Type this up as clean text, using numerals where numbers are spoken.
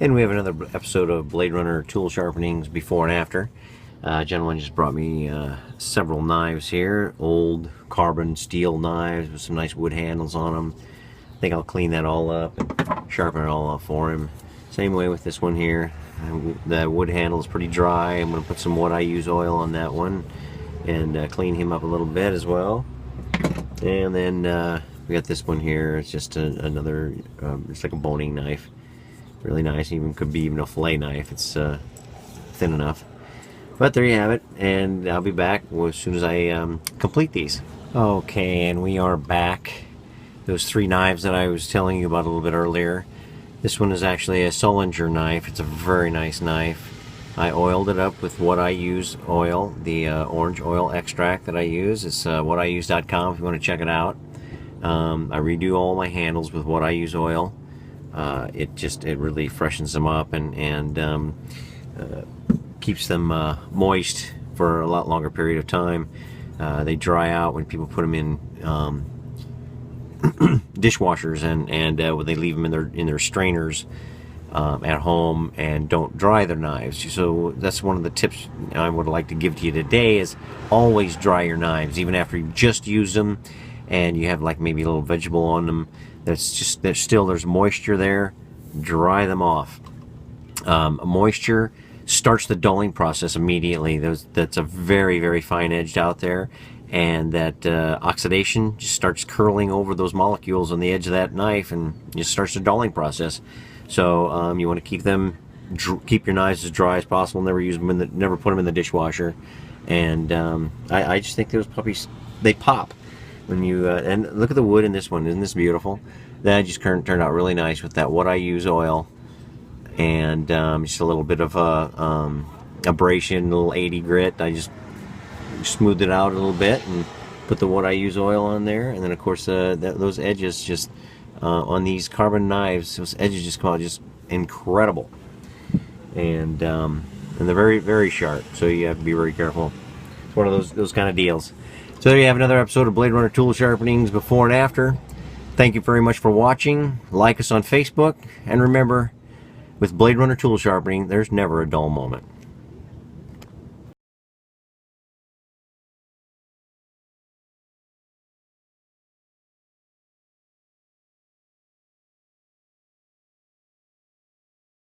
And we have another episode of Bladerunner Tool Sharpenings Before and After. A gentleman just brought me several knives here. Old carbon steel knives with some nice wood handles on them. I think I'll clean that all up and sharpen it all up for him. Same way with this one here. The wood handle is pretty dry. I'm going to put some What I Use oil on that one and clean him up a little bit as well. And then we got this one here. It's just another, it's like a boning knife. Really nice. Even could be even a fillet knife. It's thin enough. But there you have it, and I'll be back as soon as I complete these. Okay, and we are back. Those three knives that I was telling you about a little bit earlier. This one is actually a Sullinger knife. It's a very nice knife. I oiled it up with What I Use oil, the orange oil extract that I use. It's whatiuse.com if you want to check it out. I redo all my handles with What I Use oil. It really freshens them up and keeps them moist for a lot longer period of time. They dry out when people put them in dishwashers and when they leave them in their strainers at home and don't dry their knives. So that's one of the tips I would like to give to you today is always dry your knives, even after you just used them and you have like maybe a little vegetable on them. There's moisture there. Dry them off. Moisture starts the dulling process immediately. That's a very, very fine edge out there, and that oxidation just starts curling over those molecules on the edge of that knife and just starts the dulling process. So you want to keep your knives as dry as possible. Never use them never put them in the dishwasher. And I just think those puppies, they pop. When you and look at the wood in this one. Isn't this beautiful? That just turned out really nice with that What I Use oil and just a little bit of abrasion, a little 80 grit. I just smoothed it out a little bit and put the What I Use oil on there, and then of course those edges just on these carbon knives, those edges just come out just incredible, and they're very, very sharp. So you have to be very careful. It's one of those kind of deals. So there you have another episode of Bladerunner Tool Sharpenings Before and After. Thank you very much for watching. Like us on Facebook. And remember, with Bladerunner Tool Sharpening, there's never a dull moment.